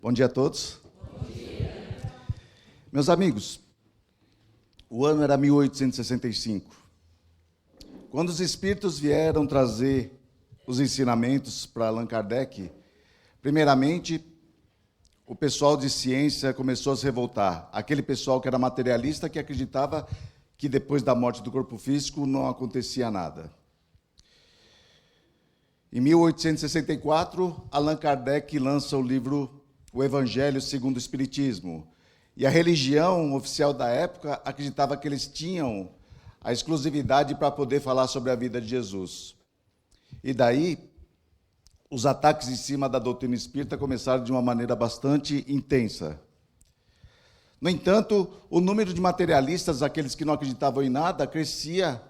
Bom dia a todos. Meus amigos, o ano era 1865. Quando os espíritos vieram trazer os ensinamentos para Allan Kardec, primeiramente, o pessoal de ciência começou a se revoltar. Aquele pessoal que era materialista, que acreditava que depois da morte do corpo físico não acontecia nada. Em 1864, Allan Kardec lança o livro O Evangelho segundo o Espiritismo. E a religião oficial da época acreditava que eles tinham a exclusividade para poder falar sobre a vida de Jesus. E daí, os ataques em cima da doutrina espírita começaram de uma maneira bastante intensa. No entanto, o número de materialistas, aqueles que não acreditavam em nada, crescia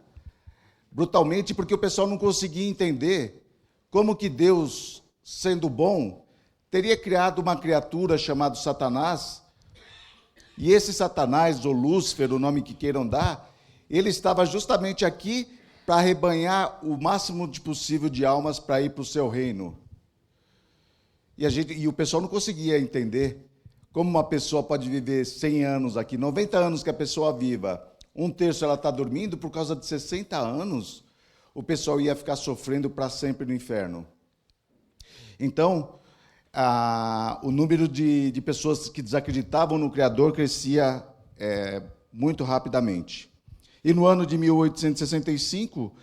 brutalmente, porque o pessoal não conseguia entender como que Deus, sendo bom, teria criado uma criatura chamada Satanás, e esse Satanás, ou Lúcifer, o nome que queiram dar, ele estava justamente aqui para arrebanhar o máximo possível de almas para ir para o seu reino. E o pessoal não conseguia entender como uma pessoa pode viver 100 anos aqui, 90 anos que a pessoa viva, um terço ela está dormindo, por causa de 60 anos, o pessoal ia ficar sofrendo para sempre no inferno. Então, o número de pessoas que desacreditavam no Criador crescia muito rapidamente. E no ano de 1865,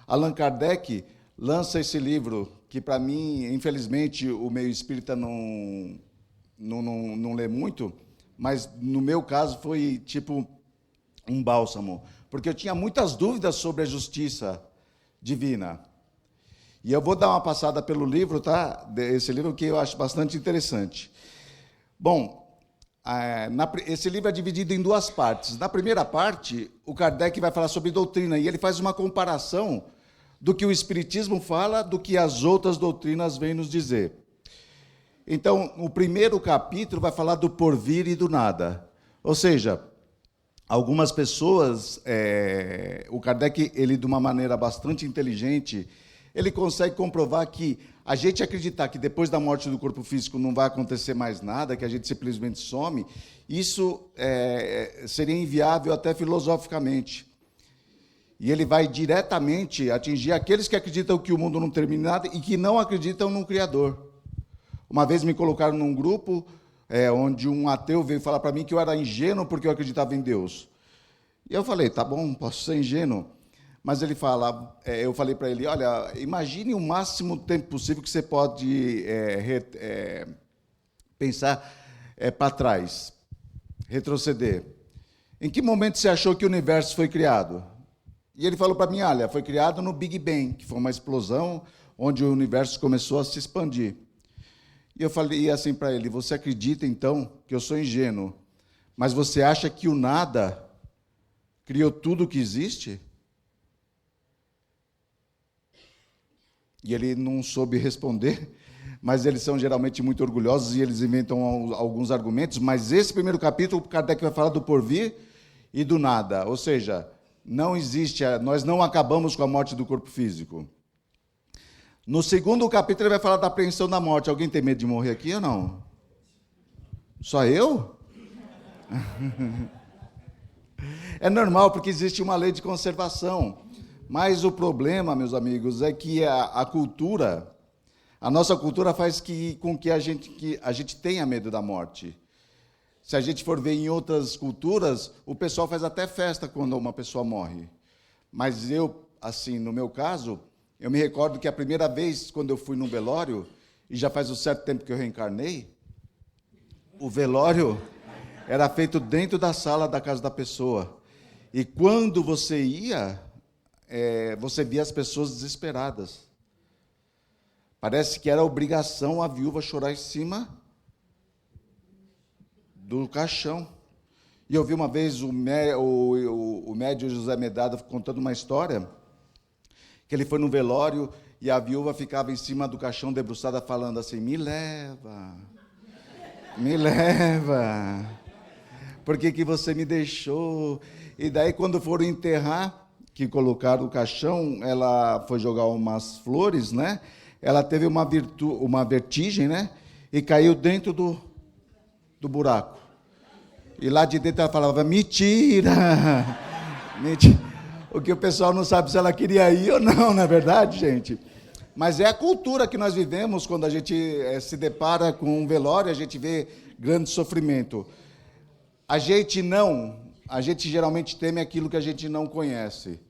Allan Kardec lança esse livro, que para mim, infelizmente, o meio espírita não lê muito, mas no meu caso foi tipo um bálsamo, porque eu tinha muitas dúvidas sobre a justiça divina. E eu vou dar uma passada pelo livro, tá? Esse livro que eu acho bastante interessante. Bom, esse livro é dividido em duas partes. Na primeira parte, o Kardec vai falar sobre doutrina, e ele faz uma comparação do que o Espiritismo fala, do que as outras doutrinas vêm nos dizer. Então, o primeiro capítulo vai falar do porvir e do nada. Ou seja, algumas pessoas, o Kardec, ele de uma maneira bastante inteligente, ele consegue comprovar que a gente acreditar que depois da morte do corpo físico não vai acontecer mais nada, que a gente simplesmente some, isso seria inviável até filosoficamente. E ele vai diretamente atingir aqueles que acreditam que o mundo não termina nada e que não acreditam no Criador. Uma vez me colocaram num grupo onde um ateu veio falar para mim que eu era ingênuo porque eu acreditava em Deus. E eu falei, tá bom, posso ser ingênuo. Mas ele fala, eu falei para ele, olha, imagine o máximo tempo possível que você pode pensar para trás, retroceder. Em que momento você achou que o universo foi criado? E ele falou para mim, olha, foi criado no Big Bang, que foi uma explosão onde o universo começou a se expandir. E eu falei assim para ele, você acredita então que eu sou ingênuo, mas você acha que o nada criou tudo o que existe? E ele não soube responder, mas eles são geralmente muito orgulhosos e eles inventam alguns argumentos, mas esse primeiro capítulo, Kardec vai falar do porvir e do nada, ou seja, não existe, nós não acabamos com a morte do corpo físico. No segundo capítulo, ele vai falar da apreensão da morte. Alguém tem medo de morrer aqui ou não? Só eu? É normal, porque existe uma lei de conservação. Mas o problema, meus amigos, é que a cultura, a nossa cultura faz com que a gente tenha medo da morte. Se a gente for ver em outras culturas, o pessoal faz até festa quando uma pessoa morre. Mas eu, assim, no meu caso, eu me recordo que a primeira vez, quando eu fui num velório, e já faz um certo tempo que eu reencarnei, o velório era feito dentro da sala da casa da pessoa. E quando você ia, você via as pessoas desesperadas. Parece que era obrigação a viúva chorar em cima do caixão. E eu vi uma vez o médium José Medrado contando uma história, que ele foi no velório e a viúva ficava em cima do caixão debruçada falando assim, me leva, por que você me deixou? E daí quando foram enterrar, que colocaram o caixão, ela foi jogar umas flores, né? Ela teve uma vertigem, né? E caiu dentro do buraco. E lá de dentro ela falava, mentira! Mentira. O que o pessoal não sabe se ela queria ir ou não, na verdade, gente. Mas é a cultura que nós vivemos quando a gente se depara com um velório, a gente vê grande sofrimento. A gente geralmente teme aquilo que a gente não conhece.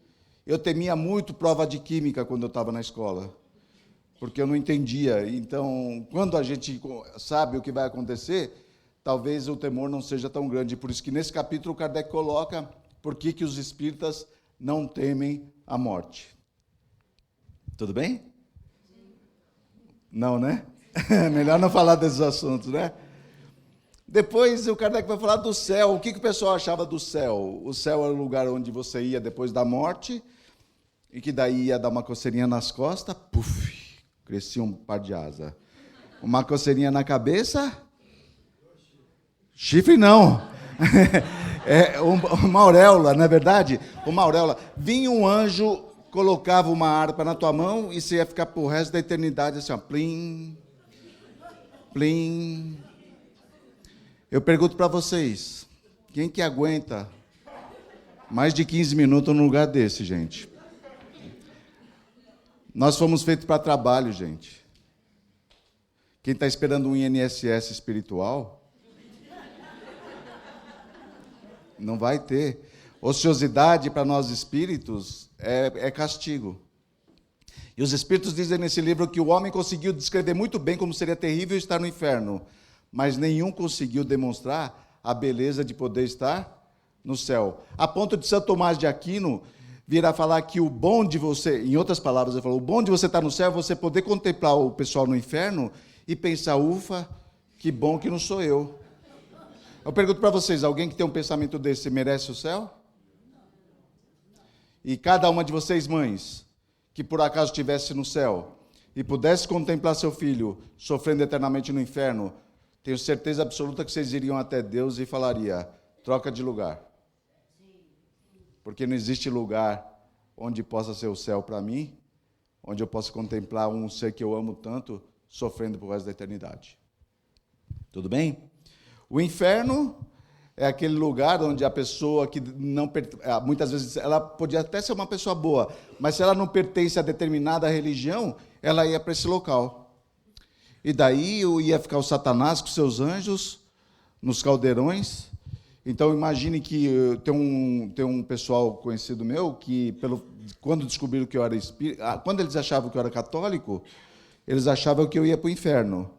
Eu temia muito prova de química quando eu estava na escola, porque eu não entendia. Então, quando a gente sabe o que vai acontecer, talvez o temor não seja tão grande. Por isso que nesse capítulo Kardec coloca por que os espíritas não temem a morte. Tudo bem? Não, né? Melhor não falar desses assuntos, né? Depois o Kardec vai falar do céu. O que o pessoal achava do céu? O céu era o lugar onde você ia depois da morte, e que daí ia dar uma coceirinha nas costas, puf, crescia um par de asa. Uma coceirinha na cabeça, chifre não. Uma auréola, não é verdade? Uma auréola. Vinha um anjo, colocava uma harpa na tua mão e você ia ficar pro resto da eternidade assim, ó, plim, plim. Eu pergunto para vocês, quem que aguenta mais de 15 minutos num lugar desse, gente? Nós fomos feitos para trabalho, gente. Quem está esperando um INSS espiritual, não vai ter. Ociosidade para nós espíritos é castigo. E os espíritos dizem nesse livro que o homem conseguiu descrever muito bem como seria terrível estar no inferno, mas nenhum conseguiu demonstrar a beleza de poder estar no céu. A ponto de Santo Tomás de Aquino vir a falar que o bom de você, em outras palavras, ele falou, o bom de você estar no céu é você poder contemplar o pessoal no inferno e pensar, ufa, que bom que não sou eu. Eu pergunto para vocês, alguém que tem um pensamento desse merece o céu? E cada uma de vocês, mães, que por acaso estivesse no céu e pudesse contemplar seu filho sofrendo eternamente no inferno, tenho certeza absoluta que vocês iriam até Deus e falaria, troca de lugar. Porque não existe lugar onde possa ser o céu para mim, onde eu possa contemplar um ser que eu amo tanto, sofrendo por resto da eternidade. Tudo bem? O inferno é aquele lugar onde a pessoa que não... Muitas vezes ela podia até ser uma pessoa boa, mas se ela não pertence a determinada religião, ela ia para esse local. E daí ia ficar o Satanás com seus anjos nos caldeirões. Então, imagine que tem um pessoal conhecido meu que, quando descobriram que eu era espírita, quando eles achavam que eu era católico, eles achavam que eu ia para o inferno.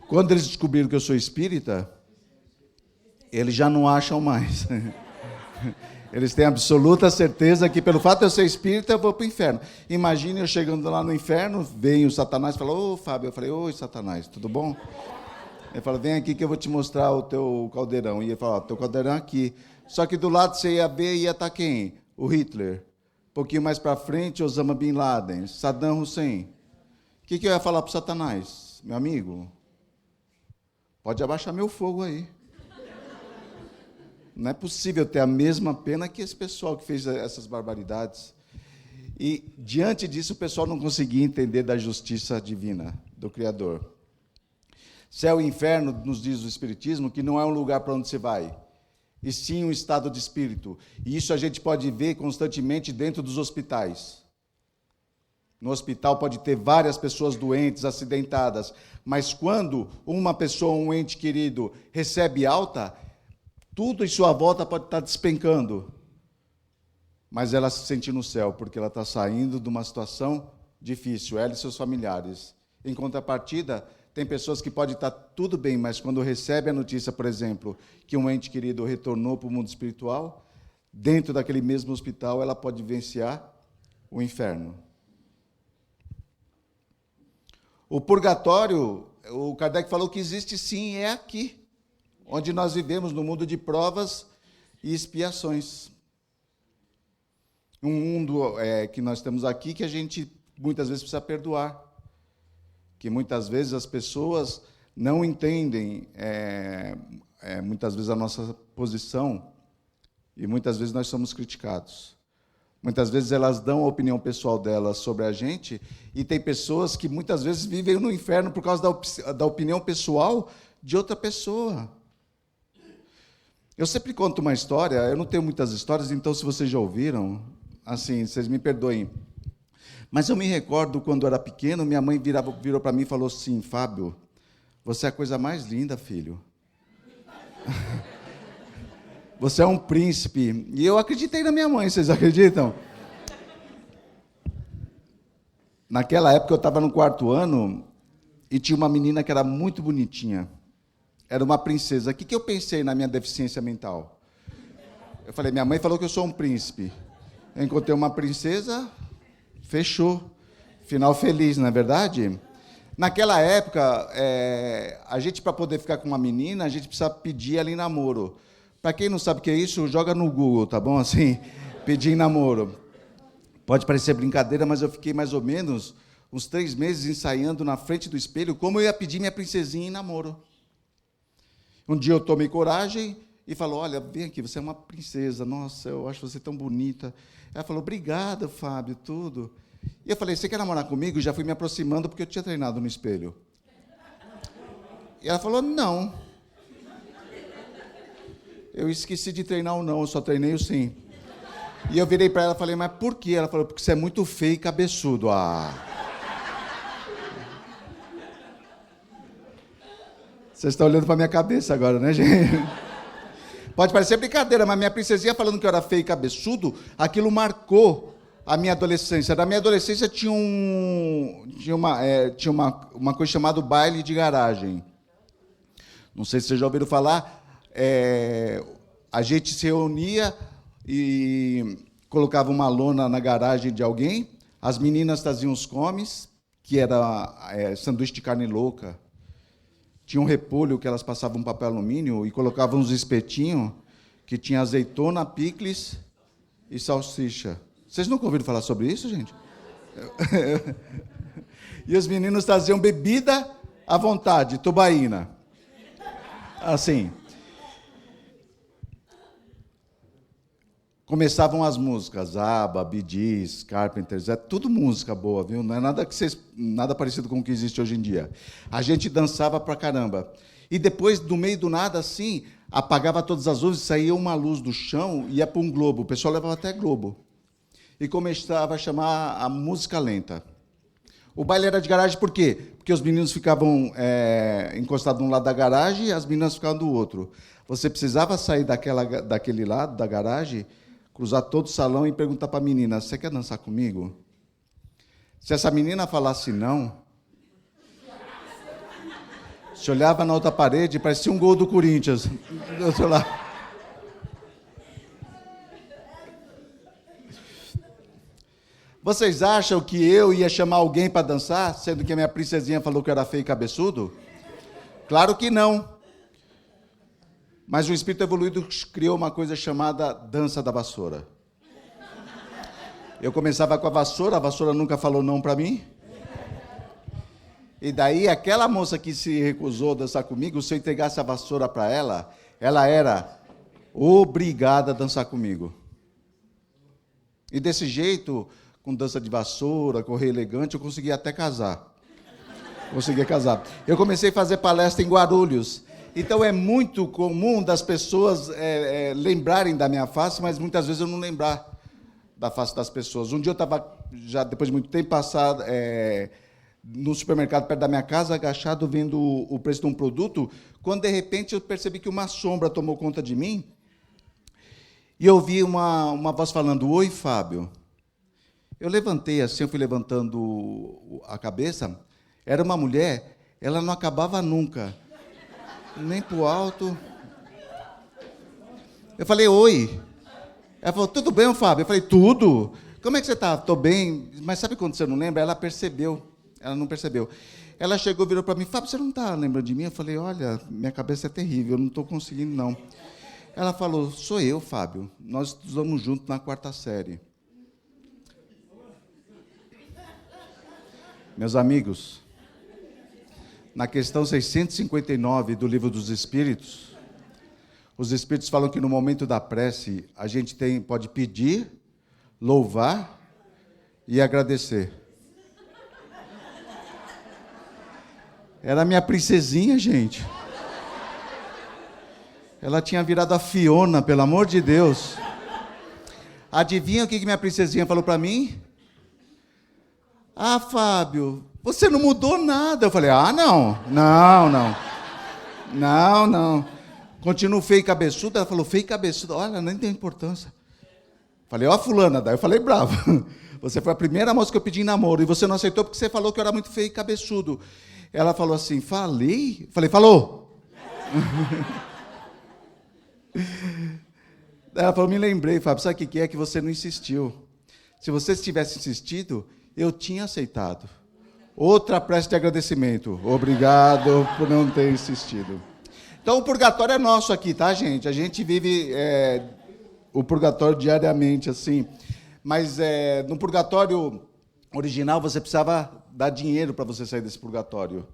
Quando eles descobriram que eu sou espírita, eles já não acham mais. Eles têm absoluta certeza que, pelo fato de eu ser espírita, eu vou para o inferno. Imagine eu chegando lá no inferno, vem o Satanás e fala, ô, Fábio. Eu falei, oi, Satanás, tudo bom? Ele fala, vem aqui que eu vou te mostrar o teu caldeirão. E ele fala, teu caldeirão é aqui. Só que do lado você ia ver, ia estar quem? O Hitler. Um pouquinho mais para frente, Osama Bin Laden, Saddam Hussein. O que eu ia falar para o Satanás? Meu amigo, pode abaixar meu fogo aí. Não é possível ter a mesma pena que esse pessoal que fez essas barbaridades. E, diante disso, o pessoal não conseguia entender da justiça divina, do Criador. Céu e inferno, nos diz o Espiritismo, que não é um lugar para onde você vai, e sim um estado de espírito. E isso a gente pode ver constantemente dentro dos hospitais. No hospital pode ter várias pessoas doentes, acidentadas, mas quando uma pessoa, um ente querido, recebe alta, tudo em sua volta pode estar despencando. Mas ela se sente no céu, porque ela está saindo de uma situação difícil, ela e seus familiares. Em contrapartida, tem pessoas que podem estar tudo bem, mas quando recebe a notícia, por exemplo, que um ente querido retornou para o mundo espiritual, dentro daquele mesmo hospital, ela pode vivenciar o inferno. O purgatório, o Kardec falou que existe sim, é aqui, onde nós vivemos, no mundo de provas e expiações. Um mundo que nós temos aqui que a gente muitas vezes precisa perdoar. Que muitas vezes as pessoas não entendem, muitas vezes, a nossa posição, e muitas vezes nós somos criticados. Muitas vezes elas dão a opinião pessoal delas sobre a gente, e tem pessoas que muitas vezes vivem no inferno por causa da opinião pessoal de outra pessoa. Eu sempre conto uma história, eu não tenho muitas histórias, então se vocês já ouviram, assim, vocês me perdoem. Mas eu me recordo, quando eu era pequeno, minha mãe virou para mim e falou assim: Fábio, você é a coisa mais linda, filho. Você é um príncipe. E eu acreditei na minha mãe, vocês acreditam? Naquela época eu estava no 4º ano e tinha uma menina que era muito bonitinha. Era uma princesa. O que eu pensei na minha deficiência mental? Eu falei, minha mãe falou que eu sou um príncipe. Eu encontrei uma princesa, fechou. Final feliz, não é verdade? Naquela época, a gente, para poder ficar com uma menina, a gente precisa pedir ela em namoro. Para quem não sabe o que é isso, joga no Google, tá bom? Assim, pedir em namoro. Pode parecer brincadeira, mas eu fiquei mais ou menos uns 3 meses ensaiando na frente do espelho como eu ia pedir minha princesinha em namoro. Um dia eu tomei coragem e falou, olha, vem aqui, você é uma princesa, nossa, eu acho você tão bonita. Ela falou, obrigada, Fábio, tudo. E eu falei, você quer namorar comigo? Já fui me aproximando porque eu tinha treinado no espelho. E ela falou, não. Eu esqueci de treinar o não, eu só treinei o sim. E eu virei para ela e falei, mas por quê? Ela falou, porque você é muito feio e cabeçudo. Ah. Vocês estão olhando para minha cabeça agora, né, gente? Pode parecer brincadeira, mas minha princesinha falando que eu era feio e cabeçudo, aquilo marcou a minha adolescência. Na minha adolescência tinha uma coisa chamada baile de garagem. Não sei se vocês já ouviram falar. A gente se reunia e colocava uma lona na garagem de alguém. As meninas traziam os comes, que era sanduíche de carne louca. Tinha um repolho que elas passavam papel alumínio e colocavam uns espetinhos que tinha azeitona, picles e salsicha. Vocês nunca ouviram falar sobre isso, gente? E os meninos traziam bebida à vontade, tubaína. Assim. Começavam as músicas, ABBA, Bee Gees, Carpenters, é tudo música boa, viu? Não é nada parecido com o que existe hoje em dia. A gente dançava pra caramba. E depois, do meio do nada, assim, apagava todas as luzes, saía uma luz do chão e ia para um globo. O pessoal levava até globo. E começava a chamar a música lenta. O baile era de garagem por quê? Porque os meninos ficavam encostados de um lado da garagem e as meninas ficavam do outro. Você precisava sair daquele lado da garagem, cruzar todo o salão e perguntar para a menina, você quer dançar comigo? Se essa menina falasse não, se olhava na outra parede, parecia um gol do Corinthians. Do outro lado. Vocês acham que eu ia chamar alguém para dançar, sendo que a minha princesinha falou que eu era feio e cabeçudo? Claro que não. Mas o espírito evoluído criou uma coisa chamada dança da vassoura. Eu começava com a vassoura nunca falou não para mim. E daí aquela moça que se recusou a dançar comigo, se eu entregasse a vassoura para ela, ela era obrigada a dançar comigo. E desse jeito, com dança de vassoura, correr elegante, eu conseguia até casar. Eu comecei a fazer palestra em Guarulhos. Então é muito comum das pessoas lembrarem da minha face, mas muitas vezes eu não lembrar da face das pessoas. Um dia eu estava, já depois de muito tempo passado, no supermercado perto da minha casa, agachado, vendo o preço de um produto, quando de repente eu percebi que uma sombra tomou conta de mim, e eu ouvi uma voz falando, oi, Fábio. Eu levantei assim, eu fui levantando a cabeça, era uma mulher, ela não acabava nunca. Nem pro alto. Eu falei, oi. Ela falou, tudo bem, Fábio? Eu falei, tudo. Como é que você está? Estou bem. Mas sabe quando você não lembra? Ela percebeu. Ela não percebeu. Ela chegou, virou para mim, Fábio, você não está lembrando de mim? Eu falei, olha, minha cabeça é terrível, eu não estou conseguindo, não. Ela falou, sou eu, Fábio. Nós estudamos juntos na 4ª série. Meus amigos, na questão 659 do Livro dos Espíritos, os Espíritos falam que no momento da prece, a gente pode pedir, louvar e agradecer. Era a minha princesinha, gente. Ela tinha virado a Fiona, pelo amor de Deus. Adivinha o que minha princesinha falou para mim? Ah, Fábio, você não mudou nada. Eu falei, não. Continuo feio e cabeçudo. Ela falou, feio e cabeçudo. Olha, nem tem importância. Falei, ó, fulana, daí eu falei bravo. Você foi a primeira moça que eu pedi em namoro e você não aceitou porque você falou que eu era muito feio e cabeçudo. Ela falou assim, falei? Falei, falou. Ela falou, me lembrei, Fábio, sabe o que é que você não insistiu? Se você tivesse insistido, eu tinha aceitado. Outra prece de agradecimento. Obrigado por não ter insistido. Então, o purgatório é nosso aqui, tá, gente? A gente vive o purgatório diariamente, assim. Mas no purgatório original, você precisava dar dinheiro para você sair desse purgatório.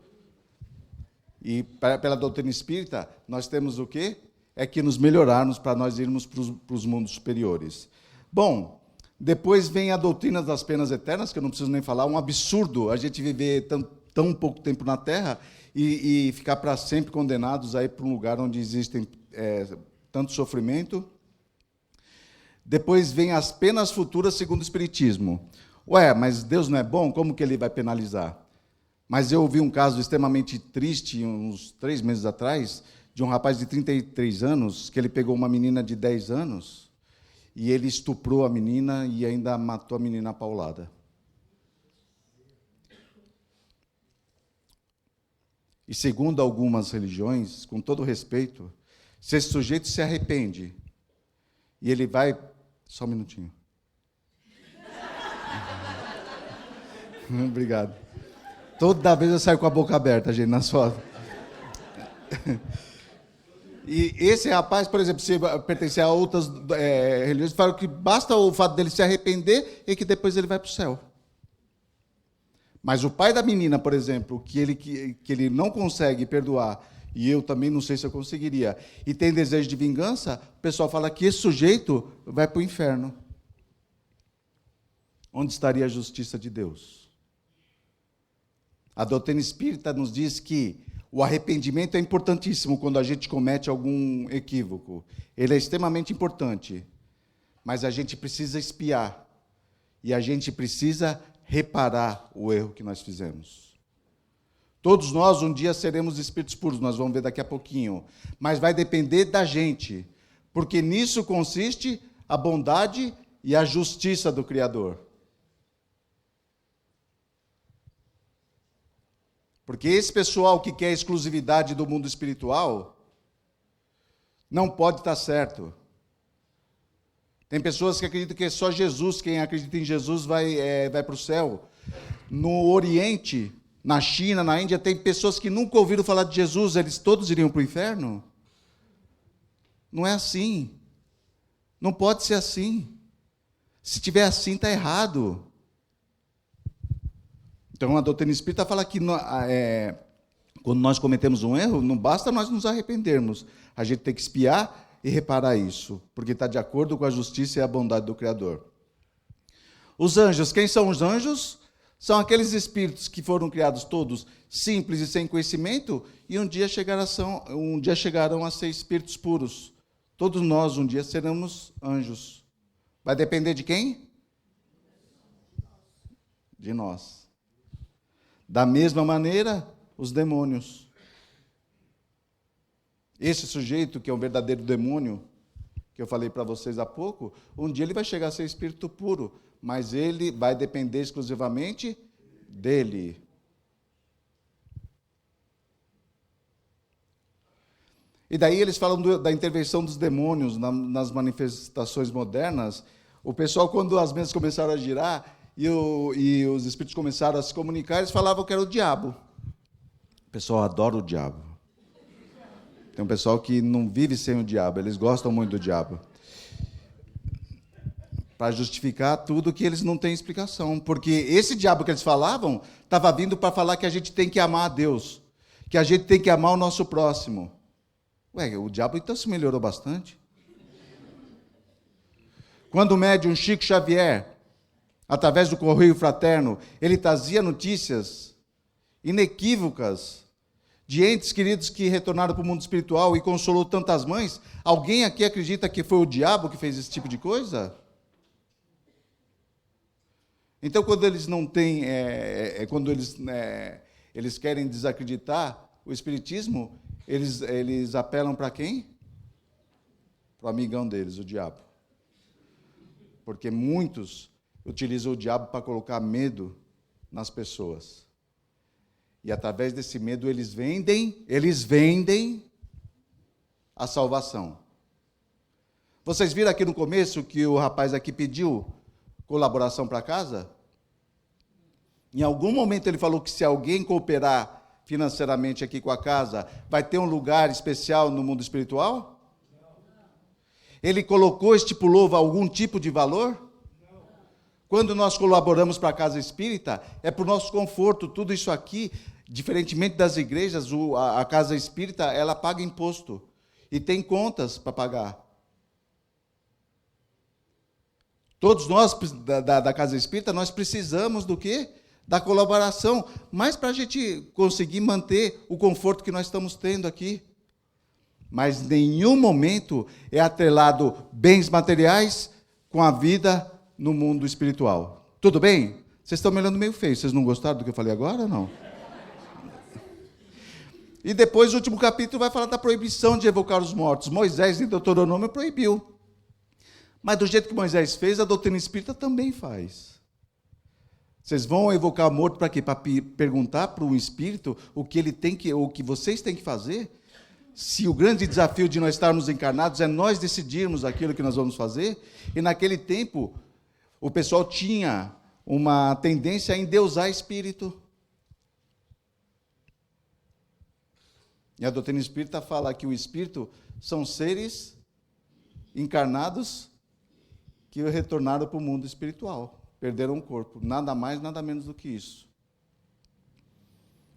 E pela doutrina espírita, nós temos o quê? É que nos melhorarmos para nós irmos para os mundos superiores. Bom, depois vem a doutrina das penas eternas, que eu não preciso nem falar, um absurdo a gente viver tão pouco tempo na Terra e ficar para sempre condenados aí para um lugar onde existem tanto sofrimento. Depois vem as penas futuras segundo o Espiritismo. Ué, mas Deus não é bom? Como que Ele vai penalizar? Mas eu ouvi um caso extremamente triste, uns 3 meses atrás, de um rapaz de 33 anos, que ele pegou uma menina de 10 anos, e ele estuprou a menina e ainda matou a menina à paulada. E segundo algumas religiões, com todo respeito, se esse sujeito se arrepende, e ele vai... Só um minutinho. Obrigado. Toda vez eu saio com a boca aberta, gente, nas fotos. E esse rapaz, por exemplo, se pertencer a outras religiões, falam que basta o fato dele se arrepender e que depois ele vai para o céu. Mas o pai da menina, por exemplo, que ele não consegue perdoar, e eu também não sei se eu conseguiria, e tem desejo de vingança, o pessoal fala que esse sujeito vai para o inferno. Onde estaria a justiça de Deus? A doutrina espírita nos diz que o arrependimento é importantíssimo quando a gente comete algum equívoco. Ele é extremamente importante. Mas a gente precisa expiar. E a gente precisa reparar o erro que nós fizemos. Todos nós um dia seremos espíritos puros, nós vamos ver daqui a pouquinho. Mas vai depender da gente. Porque nisso consiste a bondade e a justiça do Criador. Porque esse pessoal que quer a exclusividade do mundo espiritual não pode estar certo. Tem pessoas que acreditam que é só Jesus, quem acredita em Jesus vai para o céu. No Oriente, na China, na Índia, tem pessoas que nunca ouviram falar de Jesus, eles todos iriam para o inferno? Não é assim. Não pode ser assim. Se tiver assim, está errado. Então, a doutrina espírita fala que quando nós cometemos um erro, não basta nós nos arrependermos. A gente tem que espiar e reparar isso, porque está de acordo com a justiça e a bondade do Criador. Os anjos, quem são os anjos? São aqueles espíritos que foram criados todos simples e sem conhecimento, e um dia chegarão a ser espíritos puros. Todos nós um dia seremos anjos. Vai depender de quem? De nós. Da mesma maneira, os demônios. Esse sujeito, que é um verdadeiro demônio, que eu falei para vocês há pouco, um dia ele vai chegar a ser espírito puro, mas ele vai depender exclusivamente dele. E daí eles falam da intervenção dos demônios nas manifestações modernas. O pessoal, quando as mesas começaram a girar, e os espíritos começaram a se comunicar, eles falavam que era o diabo. O pessoal adora o diabo. Tem um pessoal que não vive sem o diabo, eles gostam muito do diabo. Para justificar tudo que eles não têm explicação. Porque esse diabo que eles falavam, estava vindo para falar que a gente tem que amar a Deus, que a gente tem que amar o nosso próximo. Ué, o diabo então se melhorou bastante. Quando o médium Chico Xavier, através do Correio Fraterno, ele trazia notícias inequívocas de entes queridos que retornaram para o mundo espiritual e consolou tantas mães, alguém aqui acredita que foi o diabo que fez esse tipo de coisa? Então, quando eles não têm, quando eles querem desacreditar o espiritismo, eles apelam para quem? Para o amigão deles, o diabo. Porque muitos utilizam o diabo para colocar medo nas pessoas. E através desse medo eles vendem a salvação. Vocês viram aqui no começo que o rapaz aqui pediu colaboração para casa? Em algum momento ele falou que se alguém cooperar financeiramente aqui com a casa, vai ter um lugar especial no mundo espiritual? Ele colocou, estipulou algum tipo de valor? Quando nós colaboramos para a casa espírita, é para o nosso conforto. Tudo isso aqui, diferentemente das igrejas, a casa espírita, ela paga imposto. E tem contas para pagar. Todos nós, da casa espírita, nós precisamos do quê? Da colaboração. Mas para a gente conseguir manter o conforto que nós estamos tendo aqui. Mas em nenhum momento é atrelado bens materiais com a vida no mundo espiritual. Tudo bem? Vocês estão me olhando meio feio. Vocês não gostaram do que eu falei agora ou não? E depois o último capítulo vai falar da proibição de evocar os mortos. Moisés, em Deuteronômio, proibiu. Mas do jeito que Moisés fez, a doutrina espírita também faz. Vocês vão evocar o morto para quê? Para perguntar para o espírito o que vocês têm que fazer? Se o grande desafio de nós estarmos encarnados é nós decidirmos aquilo que nós vamos fazer, e naquele tempo o pessoal tinha uma tendência a endeusar espírito. E a doutrina espírita fala que o espírito são seres encarnados que retornaram para o mundo espiritual, perderam o corpo, nada mais, nada menos do que isso.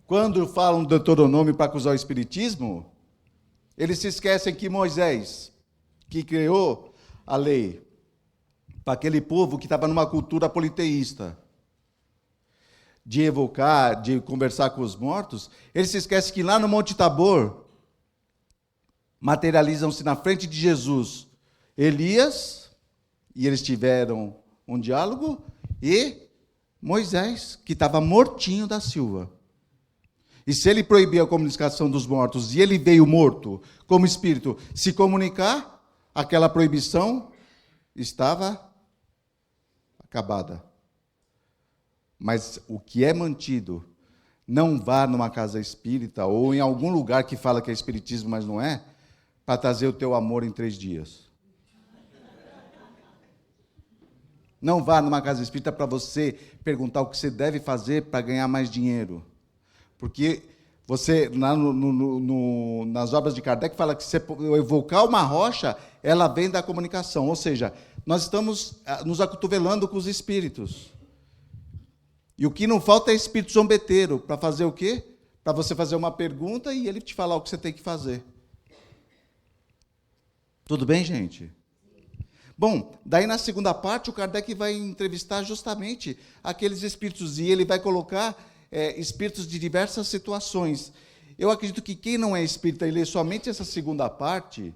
Quando falam do Deuteronômio para acusar o espiritismo, eles se esquecem que Moisés, que criou a lei para aquele povo que estava numa cultura politeísta, de evocar, de conversar com os mortos, eles se esquecem que lá no Monte Tabor, materializam-se na frente de Jesus Elias, e eles tiveram um diálogo, e Moisés, que estava mortinho da Silva. E se ele proibia a comunicação dos mortos, e ele veio morto, como espírito, se comunicar, aquela proibição estava acabada. Mas o que é mantido, não vá numa casa espírita, ou em algum lugar que fala que é espiritismo, mas não é, para trazer o teu amor em 3 dias. Não vá numa casa espírita para você perguntar o que você deve fazer para ganhar mais dinheiro. Porque você, nas obras de Kardec, fala que se evocar uma rocha, ela vem da comunicação. Ou seja, nós estamos nos acotovelando com os espíritos. E o que não falta é espírito zombeteiro. Para fazer o quê? Para você fazer uma pergunta e ele te falar o que você tem que fazer. Tudo bem, gente? Bom, daí na segunda parte, o Kardec vai entrevistar justamente aqueles espíritos, e ele vai colocar espíritos de diversas situações. Eu acredito que quem não é espírita e lê somente essa segunda parte,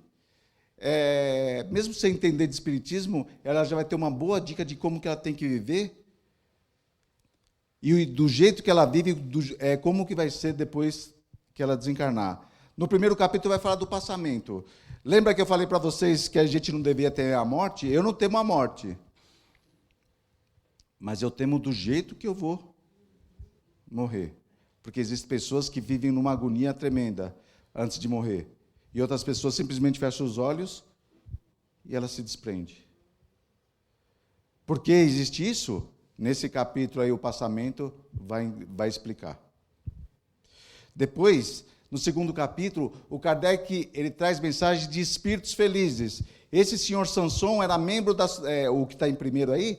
mesmo sem entender de espiritismo, ela já vai ter uma boa dica de como que ela tem que viver, e do jeito que ela vive, como que vai ser depois que ela desencarnar. No primeiro capítulo vai falar do passamento. Lembra que eu falei para vocês que a gente não devia ter a morte? Eu não temo a morte. Mas eu temo do jeito que eu vou morrer. Porque existem pessoas que vivem numa agonia tremenda antes de morrer. E outras pessoas simplesmente fecham os olhos e ela se desprende. Por que existe isso? Nesse capítulo aí, o passamento vai explicar. Depois, no segundo capítulo, o Kardec ele traz mensagens de espíritos felizes. Esse senhor Sanson era membro o que está em primeiro aí,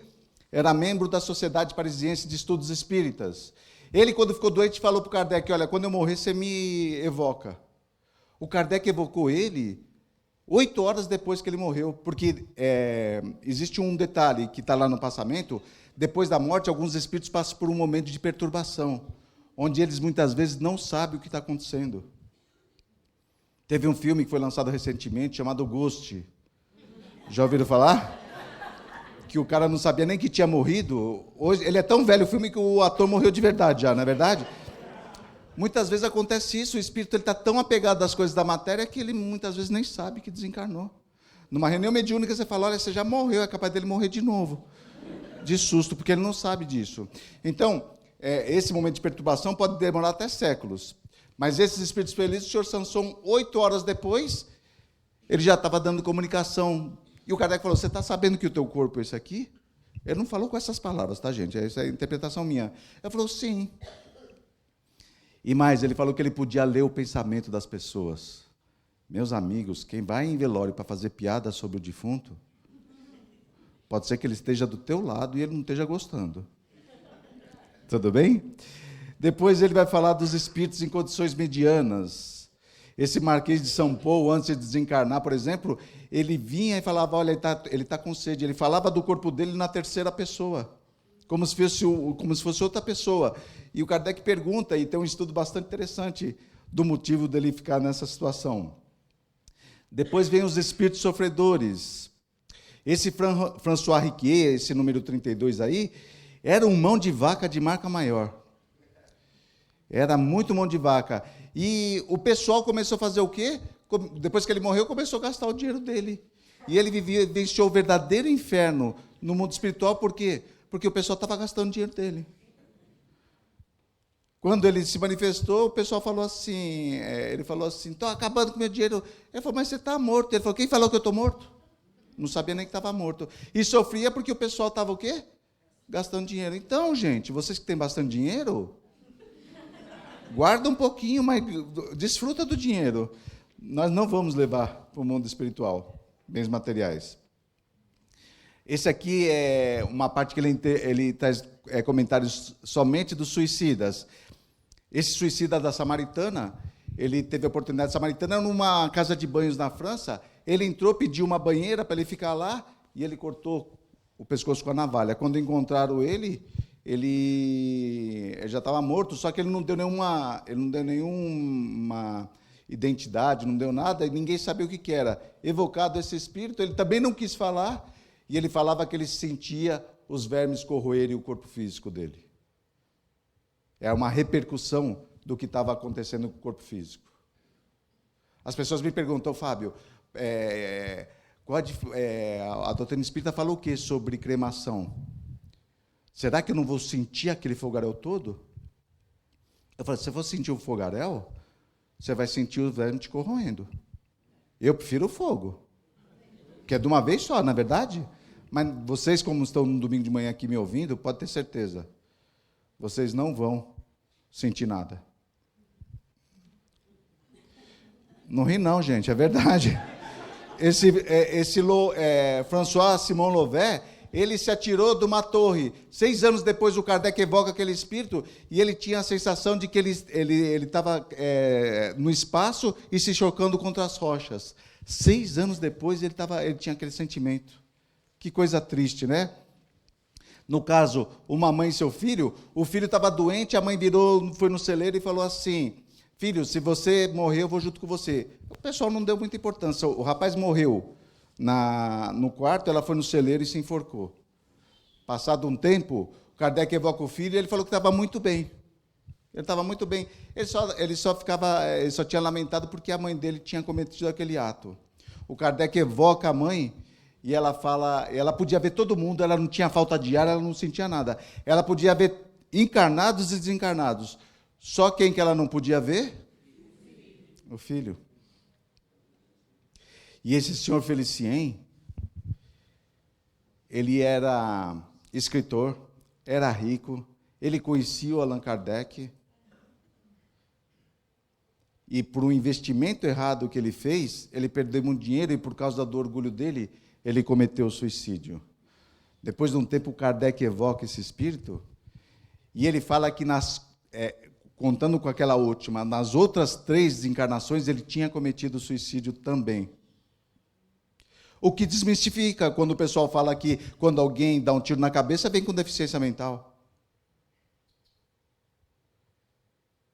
era membro da Sociedade Parisiense de Estudos Espíritas. Ele, quando ficou doente, falou para o Kardec, olha, quando eu morrer, você me evoca. O Kardec evocou ele 8 horas depois que ele morreu, porque existe um detalhe que está lá no passamento: depois da morte, alguns espíritos passam por um momento de perturbação, onde eles muitas vezes não sabem o que está acontecendo. Teve um filme que foi lançado recentemente, chamado Ghost. Já ouviram falar? Que o cara não sabia nem que tinha morrido. Hoje, ele é tão velho o filme que o ator morreu de verdade já, não é verdade? Muitas vezes acontece isso, o espírito está tão apegado às coisas da matéria que ele muitas vezes nem sabe que desencarnou. Numa reunião mediúnica você fala, olha, você já morreu, é capaz dele morrer de novo. De susto, porque ele não sabe disso. Então, esse momento de perturbação pode demorar até séculos. Mas esses espíritos felizes, o senhor Sanson, 8 horas depois, ele já estava dando comunicação. E o Kardec falou, você está sabendo que o teu corpo é esse aqui? Ele não falou com essas palavras, tá, gente? Essa é a interpretação minha. Ele falou, sim. E mais, ele falou que ele podia ler o pensamento das pessoas. Meus amigos, quem vai em velório para fazer piada sobre o defunto, pode ser que ele esteja do teu lado e ele não esteja gostando. Tudo bem? Depois ele vai falar dos espíritos em condições medianas. Esse Marquês de São Paulo, antes de desencarnar, por exemplo, ele vinha e falava, olha, ele tá com sede. Ele falava do corpo dele na terceira pessoa, como se fosse outra pessoa. E o Kardec pergunta, e tem um estudo bastante interessante do motivo dele ficar nessa situação. Depois vem os espíritos sofredores. Esse François Riquier, esse número 32 aí, era um mão de vaca de marca maior. Era muito mão de vaca. E o pessoal começou a fazer o quê? Depois que ele morreu, começou a gastar o dinheiro dele. E ele vivenciou o verdadeiro inferno no mundo espiritual, por quê? Porque o pessoal estava gastando o dinheiro dele. Quando ele se manifestou, o pessoal falou assim, ele falou assim, estou acabando com o meu dinheiro. Ele falou, mas você está morto. Ele falou, quem falou que eu estou morto? Não sabia nem que estava morto. E sofria porque o pessoal estava o quê? Gastando dinheiro. Então, gente, vocês que têm bastante dinheiro, guarda um pouquinho, mas desfruta do dinheiro. Nós não vamos levar para o mundo espiritual, bens materiais. Esse aqui é uma parte que ele traz comentários somente dos suicidas. Esse suicida da Samaritana, ele teve a oportunidade, Samaritana, numa casa de banhos na França, ele entrou, pediu uma banheira para ele ficar lá, e ele cortou o pescoço com a navalha. Quando encontraram ele já estava morto, só que ele não deu nenhuma identidade, não deu nada, e ninguém sabia o que era. Evocado esse espírito, ele também não quis falar, e ele falava que ele sentia os vermes corroerem o corpo físico dele. É uma repercussão do que estava acontecendo com o corpo físico. As pessoas me perguntam, Fábio, a doutrina espírita falou o quê sobre cremação? Será que eu não vou sentir aquele fogaréu todo? Eu falei, se você for sentir o fogaréu, você vai sentir o verme te corroendo. Eu prefiro o fogo, que é de uma vez só, na verdade. Mas vocês, como estão no domingo de manhã aqui me ouvindo, pode ter certeza, vocês não vão sentir nada. Não ri não, gente, é verdade. François Simon Louvet, ele se atirou de uma torre. 6 anos depois, o Kardec evoca aquele espírito, e ele tinha a sensação de que ele estava no espaço e se chocando contra as rochas. 6 anos depois, ele tinha aquele sentimento. Que coisa triste, né? No caso, uma mãe e seu filho, o filho estava doente, a mãe foi no celeiro e falou assim, filho, se você morrer, eu vou junto com você. O pessoal não deu muita importância. O rapaz morreu no quarto, ela foi no celeiro e se enforcou. Passado um tempo, o Kardec evoca o filho e ele falou que estava muito bem. Ele estava muito bem. Ele só tinha lamentado porque a mãe dele tinha cometido aquele ato. O Kardec evoca a mãe e ela fala, ela podia ver todo mundo, ela não tinha falta de ar, ela não sentia nada. Ela podia ver encarnados e desencarnados. Só quem que ela não podia ver? O filho. E esse senhor Felicien, ele era escritor, era rico, ele conhecia o Allan Kardec, e por um investimento errado que ele fez, ele perdeu muito dinheiro, e por causa do orgulho dele, ele cometeu o suicídio. Depois de um tempo, o Kardec evoca esse espírito, e ele fala que, contando com aquela última, nas outras 3 encarnações, ele tinha cometido suicídio também. O que desmistifica quando o pessoal fala que quando alguém dá um tiro na cabeça, vem com deficiência mental.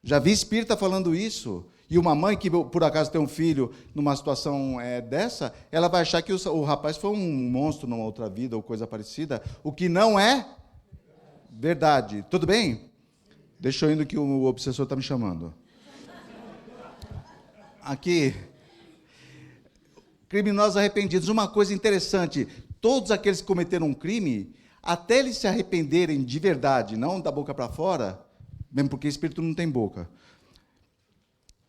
Já vi espírita falando isso. E uma mãe que, por acaso, tem um filho numa situação dessa, ela vai achar que o rapaz foi um monstro numa outra vida ou coisa parecida, o que não é verdade. Tudo bem? Deixa eu indo que o obsessor está me chamando. Aqui, criminosos arrependidos. Uma coisa interessante, todos aqueles que cometeram um crime, até eles se arrependerem de verdade, não da boca para fora, mesmo porque espírito não tem boca,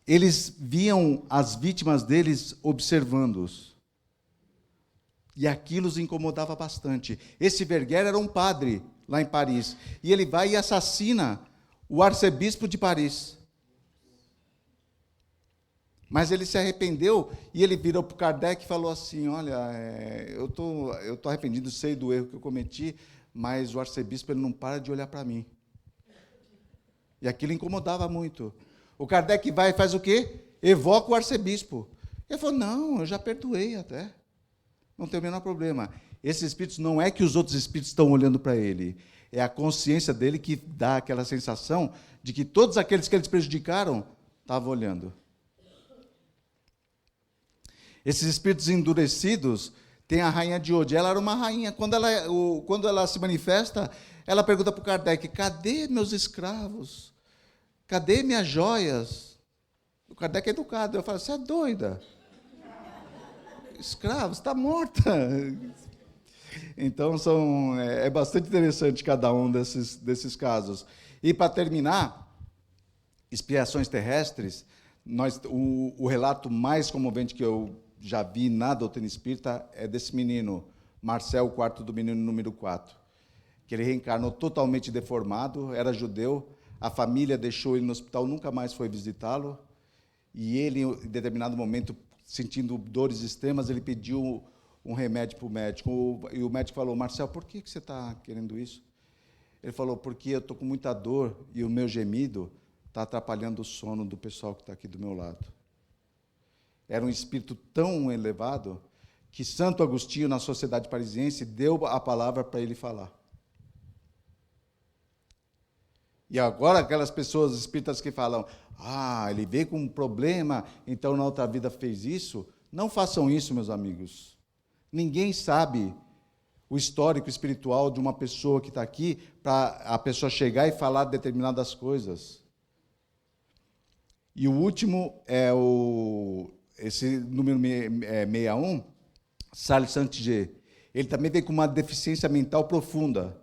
eles viam as vítimas deles observando-os. E aquilo os incomodava bastante. Esse Verguer era um padre lá em Paris, e ele vai e assassina o arcebispo de Paris. Mas ele se arrependeu e ele virou para o Kardec e falou assim, olha, eu tô arrependido, sei do erro que eu cometi, mas o arcebispo ele não para de olhar para mim. E aquilo incomodava muito. O Kardec vai e faz o quê? Evoca o arcebispo. Ele falou, não, eu já perdoei até. Não tem o menor problema. Esses espíritos não é que os outros espíritos estão olhando para ele. É a consciência dele que dá aquela sensação de que todos aqueles que eles prejudicaram estavam olhando. Esses espíritos endurecidos, tem a rainha de Ode. Ela era uma rainha. Quando ela se manifesta, ela pergunta para o Kardec, cadê meus escravos? Cadê minhas joias? O Kardec é educado. Eu falo, você é doida. Escravos, está morta. Então, é bastante interessante cada um desses casos. E, para terminar, expiações terrestres, o relato mais comovente que eu já vi na doutrina espírita é desse menino, Marcel, o quarto do menino número 4, que ele reencarnou totalmente deformado, era judeu, a família deixou ele no hospital, nunca mais foi visitá-lo, e ele, em determinado momento, sentindo dores extremas, ele pediu um remédio para o médico, e o médico falou, Marcel, por que você está querendo isso? Ele falou, porque eu estou com muita dor, e o meu gemido está atrapalhando o sono do pessoal que está aqui do meu lado. Era um espírito tão elevado que Santo Agostinho, na Sociedade Parisiense, deu a palavra para ele falar. E agora aquelas pessoas espíritas que falam, ele veio com um problema, então na outra vida fez isso. Não façam isso, meus amigos. Ninguém sabe o histórico espiritual de uma pessoa que está aqui para a pessoa chegar e falar determinadas coisas. E o último é esse número 61, Charles Santier. Ele também veio com uma deficiência mental profunda.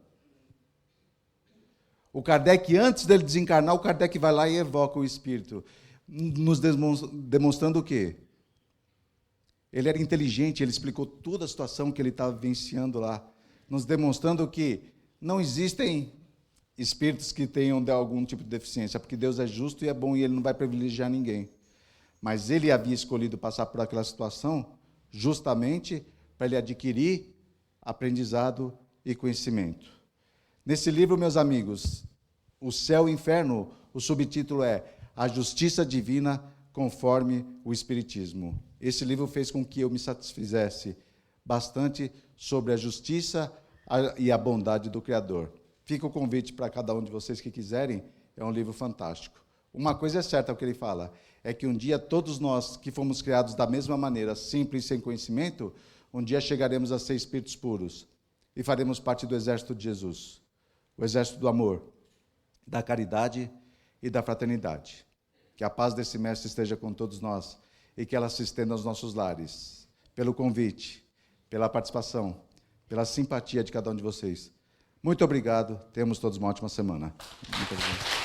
O Kardec, antes dele desencarnar, o Kardec vai lá e evoca o espírito, nos demonstrando o quê? Ele era inteligente, ele explicou toda a situação que ele estava vivenciando lá, nos demonstrando que não existem espíritos que tenham algum tipo de deficiência, porque Deus é justo e é bom e ele não vai privilegiar ninguém. Mas ele havia escolhido passar por aquela situação justamente para ele adquirir aprendizado e conhecimento. Nesse livro, meus amigos, O Céu e o Inferno, o subtítulo é A Justiça Divina conforme o Espiritismo. Esse livro fez com que eu me satisfizesse bastante sobre a justiça e a bondade do Criador. Fica o convite para cada um de vocês que quiserem, é um livro fantástico. Uma coisa é certa, o que ele fala, é que um dia todos nós que fomos criados da mesma maneira, simples e sem conhecimento, um dia chegaremos a ser espíritos puros e faremos parte do exército de Jesus, o exército do amor, da caridade e da fraternidade. Que a paz desse mestre esteja com todos nós e que ela se estenda aos nossos lares. Pelo convite, pela participação, pela simpatia de cada um de vocês. Muito obrigado. Tenhamos todos uma ótima semana. Muito obrigado.